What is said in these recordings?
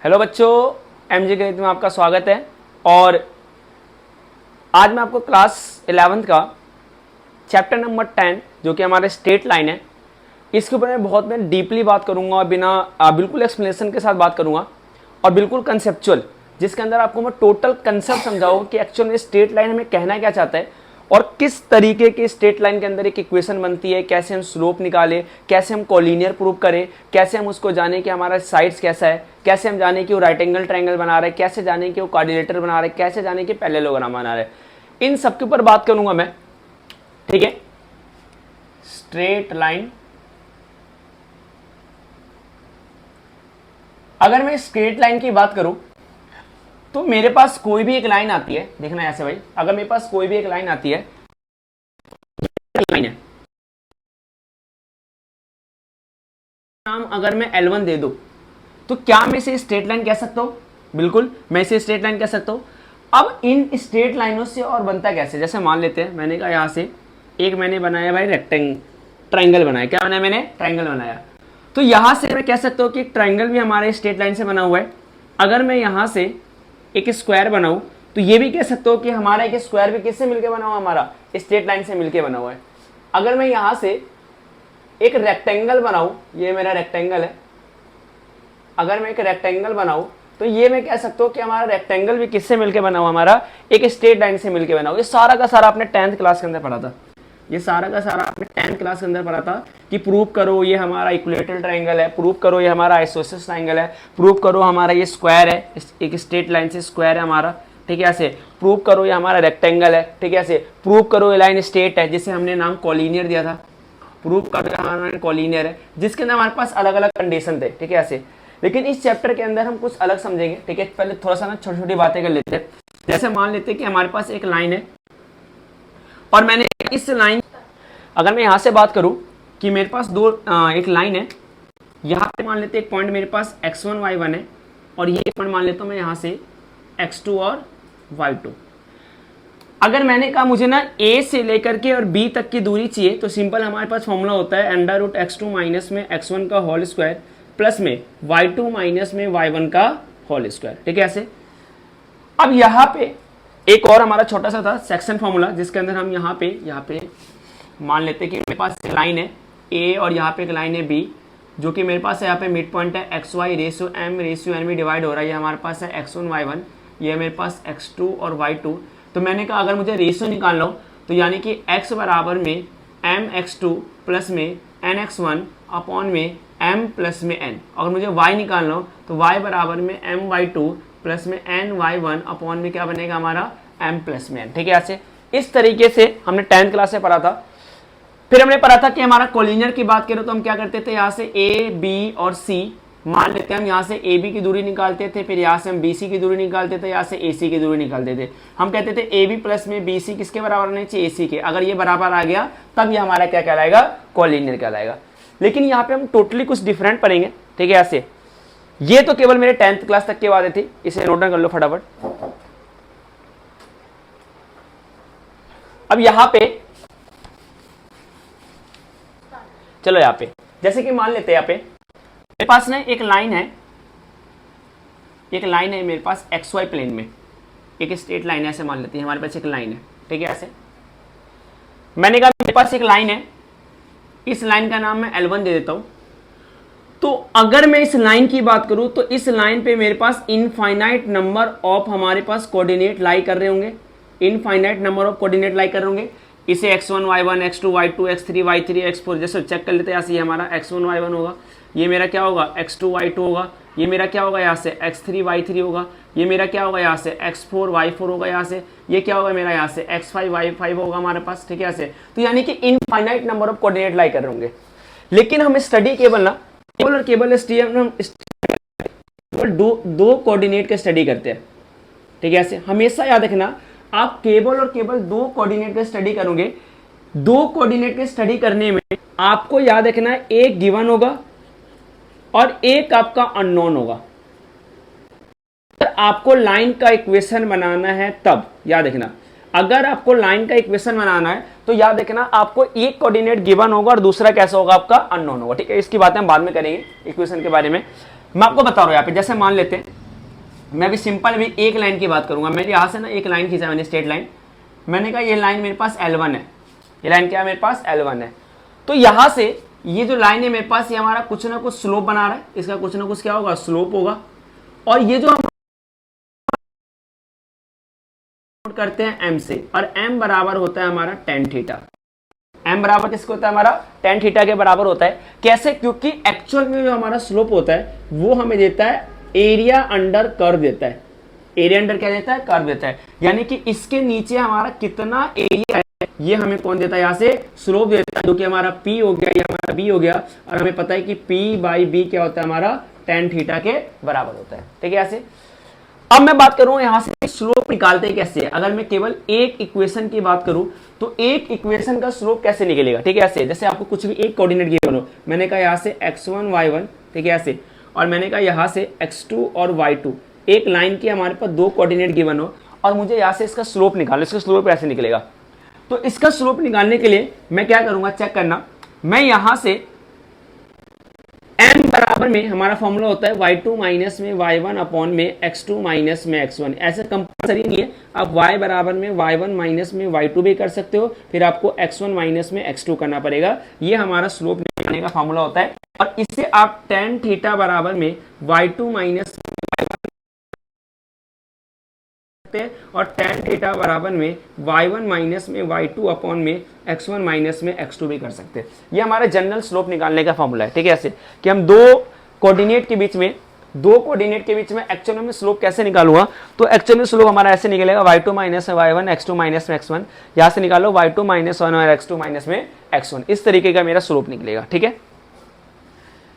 Hello बच्चों, MJ गणित में आपका स्वागत है। और आज मैं आपको क्लास 11th का चैप्टर नंबर 10 जो कि हमारे स्ट्रेट लाइन है, इसके ऊपर मैं डीपली बात करूंगा और बिल्कुल एक्सप्लेनेशन के साथ बात करूंगा और बिल्कुल कंसेप्चुअल, जिसके अंदर आपको मैं टोटल कंसेप्ट समझाऊंगा कि एक्चुअल में स्ट्रेट लाइन हमें कहना क्या चाहता है और किस तरीके के स्ट्रेट लाइन के अंदर एक इक्वेशन बनती है, कैसे हम स्लोप निकालें, कैसे हम कोलिनियर प्रूव करें, कैसे हम उसको जाने कि हमारा साइड्स कैसा है, कैसे हम जाने कि वो राइट एंगल ट्रायंगल बना रहे हैं, कैसे जाने कि वो क्वाड्रिलेटरल बना रहे हैं, कैसे जाने कि पैरेललोग्राम बना रहे हैं, इन सब के ऊपर बात करूंगा मैं। ठीक है, स्ट्रेट लाइन। अगर मैं स्ट्रेट लाइन की बात करूं तो मेरे पास कोई भी एक लाइन आती है, देखना ऐसे भाई, अगर मेरे पास कोई भी एक लाइन आती है, लाइन है, नाम अगर मैं L1 दे दूं तो क्या मैं इसे स्ट्रेट लाइन कह सकता हूं? बिल्कुल मैं इसे स्ट्रेट लाइन कह सकता हूं। अब इन स्ट्रेट लाइनों से और बनता कैसे, जैसे मान लेते हैं मैंने कहा यहां से एक मैंने बनाया भाई ट्राइंगल बनाया। क्या बनाया मैंने? ट्राइंगल बनाया। तो यहां से मैं कह सकता हूं कि ट्राइंगल भी हमारे स्ट्रेट लाइन से बना हुआ है। अगर मैं यहां से एक स्क्वायर बनाऊं तो ये भी कह सकते हो कि हमारा एक स्क्वायर भी किससे मिलके बना हुआ, हमारा स्ट्रेट लाइन से मिलके बना हुआ है। अगर मैं यहां से एक रेक्टेंगल बनाऊं, ये मेरा रेक्टेंगल है, अगर मैं एक रेक्टेंगल बनाऊं तो ये मैं कह सकता हूं कि हमारा रेक्टेंगल भी किससे मिलके बना हुआ, हमारा एक स्ट्रेट लाइन से मिलके बना हुआ। ये सारा का सारा आपने 10th क्लास के अंदर पढ़ा था, ये सारा का सारा आपने 10th क्लास के अंदर पढ़ा था कि प्रूव करो ये हमारा इक्विलेटरल ट्रायंगल है, प्रूव करो ये हमारा आइसोसेलेस ट्रायंगल है, प्रूव करो हमारा ये स्क्वायर है, एक स्ट्रेट लाइन से स्क्वायर है हमारा, ठीक है, ऐसे प्रूव करो ये हमारा रेक्टेंगल है, ठीक है, ऐसे प्रूव करो ये लाइन स्ट्रेट है, जिसे हमने नाम कोलिनियर दिया था, प्रूव करो हमारा कोलिनियर है, जिसके अंदर हमारे पास अलग अलग कंडीशन थे, ठीक है, ऐसे। लेकिन इस चैप्टर के अंदर हम कुछ अलग समझेंगे, ठीक है। पहले थोड़ा सा ना छोटी छोटी बातें कर लेते हैं। जैसे मान लेते हैं कि हमारे पास एक लाइन है और मैंने इस लाइन, अगर मैं यहां से बात करूं कि मेरे पास एक लाइन है, यहां पे मान लेते एक पॉइंट मेरे पास x1 y1 है और ये पॉइंट मान लेता हूं मैं यहां से x2 और y2। अगर मैंने कहा मुझे ना a से लेकर के और b तक की दूरी चाहिए तो सिंपल हमारे पास फॉर्मूला होता है √x2 माइनस में x1 का होल स्क्वायर प्लस में y2 माइनस में y1 का होल स्क्वायर, ठीक है, ऐसे। अब यहाँ पे एक और हमारा छोटा सा था सेक्शन फॉर्मूला, जिसके अंदर हम यहाँ पे मान लेते हैं कि मेरे पास एक लाइन है a और यहाँ पे एक लाइन है b, जो कि मेरे पास है यहाँ पे मिड पॉइंट है xy ratio m ratio n में डिवाइड हो रहा है। ये हमारे पास है x1 y1, ये मेरे पास x2 और y2। तो मैंने कहा अगर मुझे रेशियो निकालना हो तो यानी कि x बराबर में mx2 प्लस में nx1 अपॉन में m प्लस में n। अगर मुझे y निकालना हो तो y बराबर में my2 प्लस में ny1 अपॉन में क्या बनेगा हमारा m प्लस में n, ठीक है, ऐसे। इस तरीके से हमने 10th क्लास से पढ़ा था। फिर हमने पढ़ा था कि हमारा कोलिनियर की बात करें तो हम क्या करते थे, यहाँ से a b और c मान लेते हैं, हम यहाँ से ए बी की दूरी निकालते थे, फिर यहाँ से हम बी सी की दूरी निकालते थे, यहाँ से ए सी की दूरी निकालते थे। हम कहते थे ए बी प्लस में बी सी किसके बराबर होने चाहिए, ए सी के। अगर ये बराबर आ गया तब ये हमारा क्या कहलाएगा, कोलिनियर कहलाएगा। लेकिन यहाँ पे हम टोटली कुछ डिफरेंट पढ़ेंगे, ठीक है, ऐसे। ये तो केवल मेरे 10th क्लास तक की बातें थी, इसे नोट डाउन कर लो फटाफट। अब यहाँ पे चलो, यहाँ पे जैसे कि मान लेते हैं यहाँ पे मेरे पास ना एक लाइन है मेरे पास XY प्लेन में, एक स्ट्रेट लाइन है, ऐसे मान लेते हैं हमारे पास एक लाइन है, ठीक है, ऐसे। मैंने कहा मेरे पास एक लाइन है, इस लाइन का नाम मैं L1 दे देता हूं। तो अगर मैं इस लाइन की बात करूं तो इस लाइन पे मेरे पास इनफाइनाइट नंबर ऑफ हमारे पास कोऑर्डिनेट लाई कर रहे होंगे, इनफाइनाइट नंबर ऑफ कोऑर्डिनेट लाई कर रहे होंगे। इसे x1 y1 x2 y2 x3 y3 x4 जैसे चेक कर लेते हैं। ऐसे ये हमारा x1 y1 होगा, ये मेरा क्या होगा x2 y2 होगा, ये मेरा क्या होगा यहाँ से x3 y3 होगा, ये मेरा क्या होगा यहाँ से x4 y4 होगा, यहाँ से ये क्या होगा मेरा यहाँ से x5 y5 होगा हमारे पास, ठीक है, ऐसे। तो यानी कि इनफाइनाइट नंबर ऑफ कोऑर्डिनेट लाई कर रहे होंगे। लेकिन हम स्टडी केवल दो कोऑर्डिनेट के स्टडी करते हैं, ठीक है, ऐसे। हमेशा याद रखना, आप केवल और केवल दो कोऑर्डिनेट के स्टडी करोगे। दो कोऑर्डिनेट के स्टडी करने में आपको याद रखना एक गिवन होगा और एक आपका अननोन होगा। आपको लाइन का इक्वेशन बनाना है तब याद रखना, अगर आपको लाइन का इक्वेशन बनाना है तो याद रखना आपको एक कोऑर्डिनेट गिवन होगा और दूसरा कैसा होगा, आपका अननोन होगा, ठीक है। इसकी बातें हम बाद में करेंगे इक्वेशन के बारे में। मैं आपको बता रहा हूँ यहाँ पे, जैसे मान लेते हैं मैं भी सिंपल भी एक लाइन की बात करूंगा। मैंने यहाँ से ना एक लाइन खींचा, मैंने स्ट्रेट लाइन, मैंने कहा ये लाइन मेरे पास L1 है, ये लाइन क्या है मेरे पास L1 है। तो यहाँ से ये जो लाइन है मेरे पास, ये हमारा कुछ ना कुछ स्लोप बना रहा है, इसका कुछ ना कुछ क्या होगा, स्लोप होगा। और ये जो हम करते हैं m से, और m बराबर होता है हमारा tan थीटा। m बराबर किसको होता है हमारा, tan थीटा के बराबर होता है। कैसे, क्योंकि एक्चुअल में जो हमारा स्लोप होता है वो हमें देता है एरिया अंडर कर्व देता है। एरिया अंडर क्या देता है, कर्व देता है। यानी कि इसके नीचे हमारा कितना एरिया है ये हमें कौन देता है, यहाँ से स्लोप देता है, जो कि हमारा p हो गया, ये हमारा b हो गया। और हमें पता है कि p/b क्या होता है हमारा, tan थीटा के बराबर होता है। ठीक है, ऐसे। अब मैं बात करूं यहाँ से स्लोप निकालते कैसे है। अगर मैं केवल एक इक्वेशन की बात करूं तो एक इक्वेशन का स्लोप कैसे निकलेगा। ठीक है, ऐसे जैसे आपको कुछ भी एक कोऑर्डिनेट गिवन हो, मैंने कहा यहाँ से x1 y1, ठीक है ऐसे, और मैंने कहा यहाँ से x2 और y2, एक लाइन की हमारे पास दो कोऑर्डिनेट गिवन हो और मुझे यहाँ से इसका स्लोप निकालना, इसका स्लोप ऐसे निकलेगा। तो इसका स्लोप निकालने के लिए मैं क्या करूंगा, चेक करना, मैं यहाँ से m बराबर में हमारा फॉर्मूला होता है y2 माइनस में y1 अपॉन में x2 माइनस में x1। ऐसे कंपल्सरी नहीं है, आप y बराबर में y1 माइनस में y2 भी कर सकते हो, फिर आपको x1 माइनस में x2 करना पड़ेगा। ये हमारा स्लोप निकालने का फॉर्मूला होता है। और इससे आप tan थीटा बराबर में y2 माइनस और tan थीटा बराबर में y1 माइनस में y2 अपॉन में x1 माइनस में x2 भी कर सकते हैं। ये हमारा जनरल स्लोप निकालने का फॉर्मूला है। ठीक है, ऐसे कि हम दो कोऑर्डिनेट के बीच में एक्चुअल में स्लोप कैसे निकालूंगा, तो एक्चुअल में स्लोप हमारा ऐसे निकलेगा y2 माइनस में y1, x2 माइनस में x1। यहाँ से निकालो y2 माइनस 1 और x2 माइनस में x1, इस तरीके का मेरा स्लोप निकलेगा। ठीक है,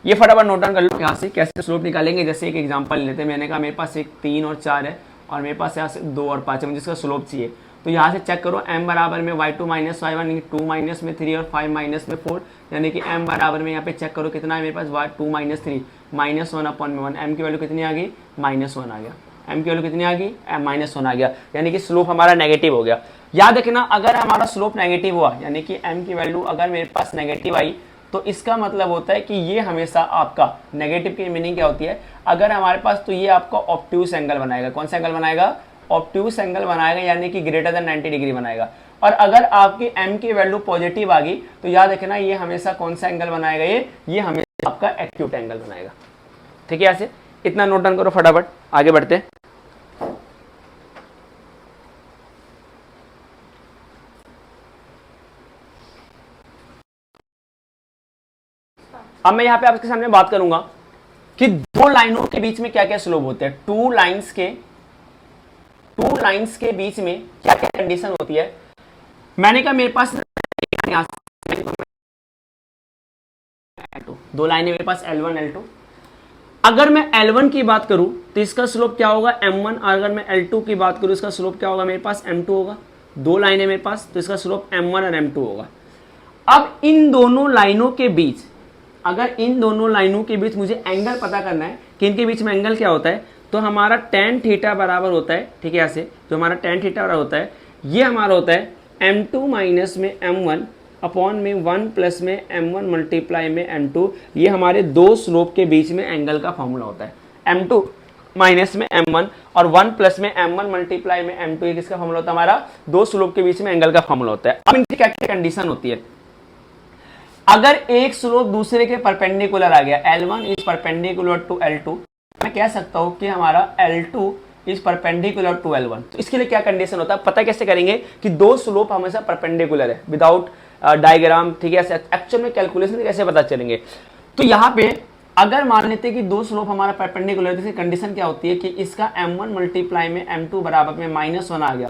ये फटाफट नोट डाउन कर लो यहाँ से कैसे स्लोप निकालेंगे। जैसे एक एग्जांपल लेते हैं, मैंने कहा मेरे पास एक 3 और 4 है और मेरे पास यहाँ से 2 और 5 है, मुझे इसका स्लोप चाहिए। तो यहाँ से चेक करो, m बराबर में y2 माइनस y1, 2 माइनस में 3 और 5 माइनस में 4, यानी कि m बराबर में यहाँ पे चेक करो कितना है मेरे पास, y2 माइनस 3 माइनस 1 अपॉन में 1। m की वैल्यू कितनी आ गई, -1 आ गया। m की वैल्यू कितनी आ गई, -1 आ गया, यानी कि स्लोप हमारा नेगेटिव हो गया। याद रखना, अगर हमारा स्लोप नेगेटिव हुआ, यानी कि m की वैल्यू अगर मेरे पास नेगेटिव आई, तो इसका मतलब होता है कि ये हमेशा आपका नेगेटिव की मीनिंग क्या होती है, अगर हमारे पास, तो ये आपका ऑब्ट्यूस एंगल बनाएगा। कौन सा एंगल बनाएगा, ऑब्ट्यूस एंगल बनाएगा, यानी कि ग्रेटर देन 90 डिग्री बनाएगा। और अगर आपकी m की वैल्यू पॉजिटिव आ गई, तो याद रखना ये हमेशा कौन सा एंगल बनाएगा, ये हमेशा आपका एक्यूट एंगल बनाएगा। ठीक है, ऐसे इतना नोट डाउन करो, फटाफट आगे बढ़ते हैं। अब मैं यहाँ पे आपके सामने बात करूंगा कि दो लाइनों के बीच में क्या क्या स्लोप होते हैं। टू लाइंस के बीच में क्या क्या कंडीशन होती है। मैंने कहा मेरे पास दो लाइनें मेरे पास L1 L2। अगर मैं L1 की बात करूं तो इसका स्लोप क्या होगा, M1। अगर मैं L2 की बात करूं इसका स्लोप क्या होगा, मेरे पास M2 होगा। दो लाइनें मेरे पास, तो इसका स्लोप M1 और M2 होगा। अब इन दोनों लाइनों के बीच, अगर इन दोनों लाइनों के बीच मुझे एंगल पता करना है कि इनके बीच में एंगल क्या होता है, तो हमारा tan थीटा बराबर होता है, ठीक है ऐसे, जो हमारा tan थीटा बराबर होता है, ये हमारा होता है M2 माइनस में M1 अपॉन में 1 प्लस में M1 मल्टीप्लाई में M2। ये हमारे दो स्लोप के बीच में एंगल का फॉर्मूला होता है। M2 माइनस में M1 और 1 प्लस में M1 मल्टीप्लाई में M2, ये किसका फॉर्मूला होता है, हमारा दो स्लोप के बीच में एंगल का फॉर्मूला होता है। अब इनकी क्या क्या कंडीशन होती है। अगर एक स्लोप दूसरे के परपेंडिकुलर आ गया, L1 is perpendicular to L2, मैं कह सकता हूं कि हमारा L2 is perpendicular to L1। तो इसके लिए क्या कंडीशन होता है, पता कैसे करेंगे कि दो स्लोप हमेशा परपेंडिकुलर है, विदाउट डायग्राम। ठीक है, एक्चुअल में कैलकुलेशन कैसे पता चलेंगे। तो यहाँ पे अगर मान लेते हैं कि दो स्लोप हमारा परपेंडिकुलर, तो कंडीशन क्या होती है कि इसका M1 मल्टीप्लाई में M2 बराबर में -1 आ गया,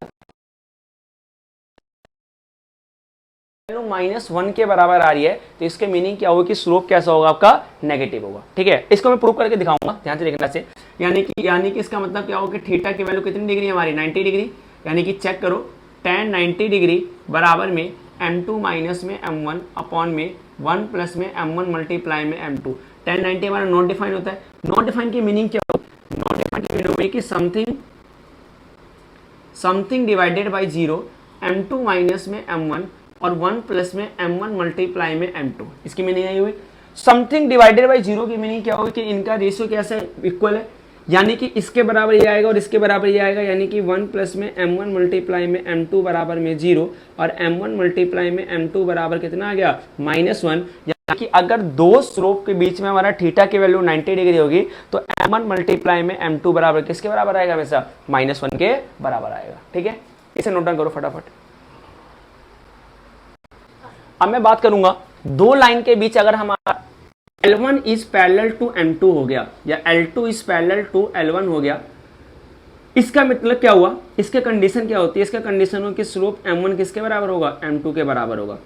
-1 के बराबर आ रही है, तो इसके मीनिंग क्या होगा कि स्लोप कैसा होगा, आपका नेगेटिव होगा। ठीक है, इसको मैं प्रूव करके दिखाऊंगा, ध्यान से देखना से। यानी कि इसका मतलब क्या होगा कि थीटा की वैल्यू कितनी डिग्री है हमारी, 90 डिग्री। यानी कि चेक करो, tan 90 डिग्री बराबर में M2 माइनस में M1 अपॉन में 1 प्लस में M1 मल्टीप्लाई में M2। tan 90 हमारा नॉट डिफाइन होता है। नॉट डिफाइन की मीनिंग क्या होगी, नॉट डिफाइन की मीनिंग कि something divided by 0, M2 minus में M1 और 1 प्लस में M1 मल्टीप्लाई में M2, इसकी मीनिंग यही हुई। समथिंग डिवाइडेड बाई जीरो की मीनिंग क्या होगी कि इनका रेशियो कैसा है, इक्वल है, यानी कि इसके बराबर ये आएगा और इसके बराबर ये आएगा, यानी कि 1 प्लस में m1 मल्टीप्लाई में m2 बराबर में 0 और m1 मल्टीप्लाई में m2 बराबर कितना आ गया -1। यानी कि अगर दो स्लोप के बीच में हमारा थीटा की वैल्यू 90 डिग्री होगी तो m1 मल्टीप्लाई में m2 बराबर किसके बराबर आएगा, हमेशा -1 के बराबर आएगा। ठीक है, इसे नोट डाउन करो फटाफट। अब मैं बात करूंगा दो लाइन के बीच अगर हमारा L1 is parallel to M2 हो गया या L2 is parallel to L1 हो गया, इसका मतलब क्या हुआ, इसके कंडीशन क्या होती है, इसका कंडीशन हो कि स्लोप M1 किसके बराबर होगा, M2 के बराबर होगा।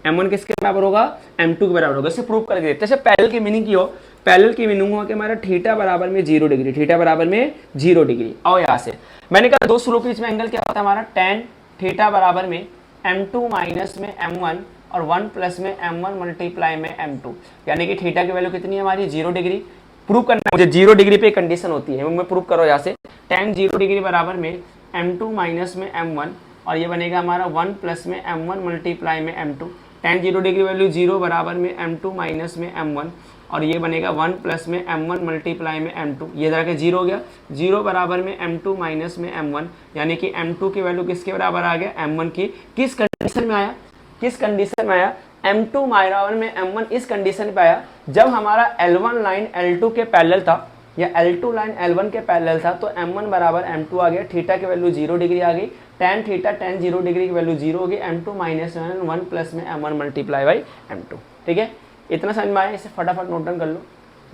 M1 किसके बराबर होगा, M2 के बराबर होगा। इसे प्रूव करके देते हैं। पैरेलल की मीनिंग की हो, पैरेलल की मीनिंग हुआ कि हमारा थीटा बराबर में 0 डिग्री, थीटा बराबर में 0 डिग्री। और यहां से मैंने कहा दो स्लोप के बीच में एंगल क्या होता है हमारा, tan थीटा बराबर में M2 माइनस में M1 और 1 प्लस में M1 मल्टीप्लाई में M2, यानी कि थीटा की वैल्यू कितनी है हमारी 0 डिग्री। प्रूव करना है मुझे 0 डिग्री पे कंडीशन होती है, मैं प्रूव करो यहाँ से। tan 0 डिग्री बराबर में M2 माइनस में M1 और ये बनेगा हमारा 1 प्लस में M1 मल्टीप्लाई में M2। tan 0 डिग्री वैल्यू 0 बराबर में M2 माइनस में M1 और ये बनेगा 1 प्लस में M1 मल्टीप्लाई में M2, ये जाके 0 हो गया। 0 बराबर में M2 माइनस में M1, यानी कि M2 की वैल्यू किसके बराबर आ गया, M1 की। किस कंडीशन में आया, किस कंडीशन में आया, M2 बराबर में M1 इस कंडीशन पे आया जब हमारा L1 लाइन L2 के पैरेलल था या L2 लाइन L1 के पैरेलल था, तो M1 बराबर M2 आ गया, थीटा की वैल्यू 0 डिग्री आ गई, tan थीटा tan 0 डिग्री की वैल्यू 0 होगी, M2 माइनस 1 प्लस में M1 मल्टीप्लाई बाई M2। ठीक है, इतना समझ में आया, इसे फटाफट नोट डाउन कर लो।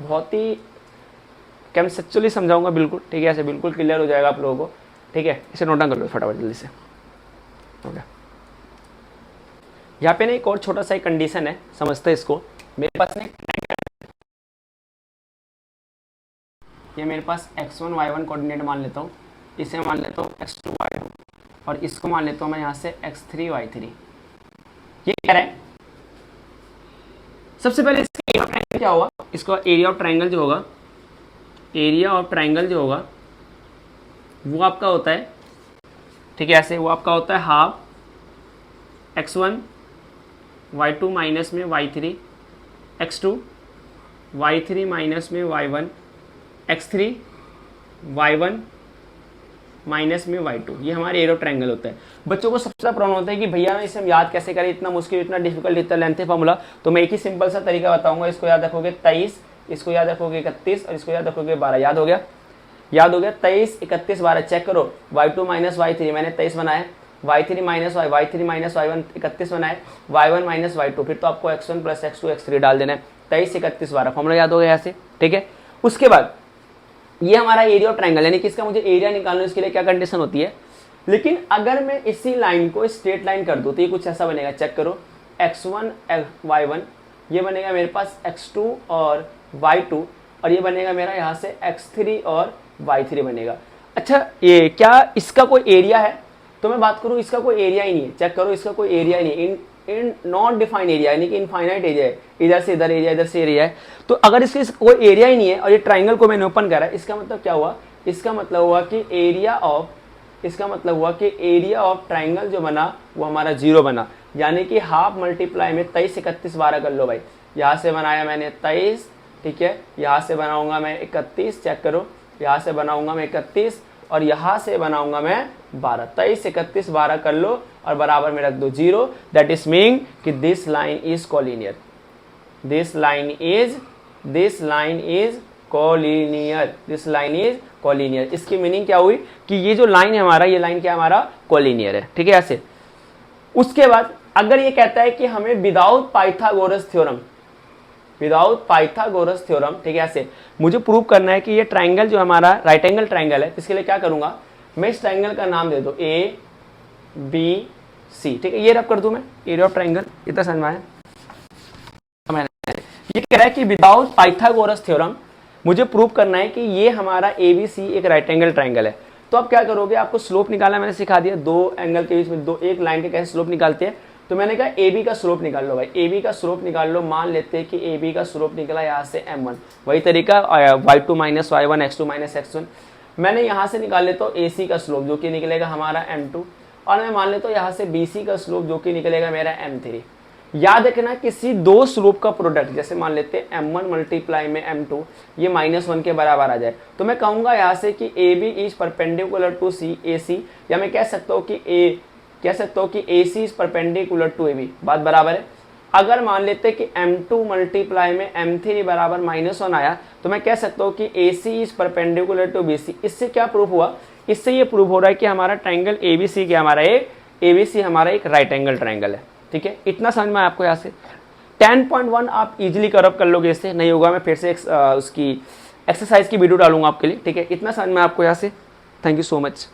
बहुत ही कंसेप्चुअली समझाऊंगा बिल्कुल, ठीक है, ऐसे बिल्कुल क्लियर हो जाएगा आप लोगों को। ठीक है, इसे नोट डाउन कर लो फटाफट जल्दी से। ओके, यहाँ पे ना एक और छोटा सा एक कंडीशन है, समझते हैं इसको। मेरे पास ना ये मेरे पास x1 y1 कोऑर्डिनेट मान लेता हूँ, इसे मान लेता हूँ x2 y2 और इसको मान लेता हूँ मैं यहाँ से x3 y3। ये कह रहा है सबसे पहले इसका एरिया ऑफ ट्रायंगल क्या होगा, इसका एरिया ऑफ ट्रायंगल जो होगा, एरिया ऑफ ट्रायंगल जो होगा वो आपका होता है, ठीक है, ऐसे वो आपका होता है हाफ x1 y2 माइनस में y3 x2 y3 माइनस में y1 x3 y1 माइनस में y2, ये हमारे एरिया ऑफ ट्रायंगल होता है। बच्चों को सबसे ज़्यादा प्रॉब्लम होता है कि भैया इसे हम याद कैसे करें, इतना मुश्किल, इतना डिफिकल्ट, इतना लेंथी फॉर्मूला। तो मैं एक ही सिंपल सा तरीका बताऊंगा, इसको याद रखोगे 23, इसको याद रखोगे 31 और इसको याद रखोगे 12। याद हो गया, याद हो गया। 23 31 12 चेक करो, y2 माइनस y3 मैंने 23 बनाया, y3 minus y3 minus y1 31 बनाए, y1 माइनस y2, फिर तो आपको x1 प्लस x2 x3 डाल देना है। 23 31 12 फॉर्मूला याद हो गया यहाँ से। ठीक है, उसके बाद ये हमारा एरिया ऑफ ट्रायंगल, यानी कि इसका मुझे एरिया निकालना है, इसके लिए क्या कंडीशन होती है। लेकिन अगर मैं इसी लाइन को स्ट्रेट लाइन कर दूँ तो ये कुछ ऐसा बनेगा, चेक करो, x1 y1 ये बनेगा मेरे पास x2 और y2 और ये बनेगा मेरा यहाँ से x3 और y3 बनेगा। अच्छा, ये क्या इसका कोई एरिया है, तो मैं बात करूँ इसका कोई एरिया ही नहीं है। चेक करो, इसका कोई एरिया ही नहीं, इन नॉट डिफाइंड एरिया, यानी कि इनफाइनाइट एरिया है, इधर से इधर एरिया, इधर से एरिया है। तो अगर इसके कोई एरिया ही नहीं है और ये ट्राइंगल को मैंने ओपन करा, इसका मतलब क्या हुआ, इसका मतलब हुआ कि एरिया ऑफ, इसका मतलब हुआ कि एरिया ऑफ ट्राइंगल जो बना वो हमारा 0 बना, यानी कि हाफ मल्टीप्लाई में 23 31 12 कर लो भाई। यहाँ से बनाया मैंने 23, ठीक है, यहाँ से बनाऊंगा मैं 31, चेक करो, यहाँ से बनाऊंगा मैं 31 और यहाँ से बनाऊंगा मैं 12। 23 31 12 कर लो और बराबर में रख दो 0। दैट इज मीन कि this line is collinear, this line is collinear, this line is collinear. इसकी मीनिंग क्या हुई कि ये जो लाइन है हमारा, ये लाइन क्या हमारा कोलिनियर है। ठीक है, ऐसे। उसके बाद अगर ये कहता है कि हमें without Pythagoras theorem, without Pythagoras theorem, ठीक है, ऐसे मुझे प्रूव करना है कि ये ट्राइंगल जो हमारा राइट एंगल ट्राइंगल है, इसके लिए क्या करूंगा, मैं इस ट्राइंगल का नाम दे दो ABC। ठीक है, ये रब कर दूं मैं, एरिया ऑफ ट्राइंगल। इतना समझ में आया। ये कह रहा है कि विदाउट पाइथागोरस थ्योरम मुझे प्रूव करना है कि ये हमारा ABC एक राइट एंगल ट्राइंगल है। तो आप क्या करोगे, आपको स्लोप निकालना मैंने सिखा दिया, दो एंगल के बीच में दो एक लाइन के कैसे स्लोप निकालते हैं। तो मैंने कहा AB का स्लोप निकाल लो भाई, AB का स्लोप निकाल लो। मान लेते हैं कि AB का स्लोप निकला यहाँ से M1, वही तरीका y2 minus y1 x2 minus x1। मैंने यहाँ से निकाल लेता हूँ AC का स्लोप जो कि निकलेगा हमारा M2, और मैं मान लेता हूँ यहाँ से BC का स्लोप जो कि निकलेगा मेरा M3। याद रखना किसी दो स्लोप का प्रोडक्ट, जैसे मान लेते हैं m1 मल्टीप्लाई में m2 ये -1 के बराबर आ जाए, तो मैं कहूंगा यहाँ से कि AB is perpendicular to AC, या मैं कह सकता हूँ कि AC is perpendicular to AB। बात बराबर है। अगर मान लेते हैं कि m2 मल्टीप्लाई में m3 बराबर -1 आया, तो मैं कह सकता हूँ कि AC is perpendicular to BC। इससे क्या प्रूफ हुआ? इससे ये प्रूफ हो रहा है कि हमारा ट्राइंगल ABC हमारा एक राइट एंगल ट्राइंगल है। ठीक है, इतना समझ में आपको यहाँ से 10.1 आप इजीली कवर अप कर लोगे। इससे नहीं होगा मैं फिर से उसकी एक्सरसाइज की वीडियो डालूंगा आपके लिए। ठीक है, इतना समझ में आपको यहाँ से। Thank you so much.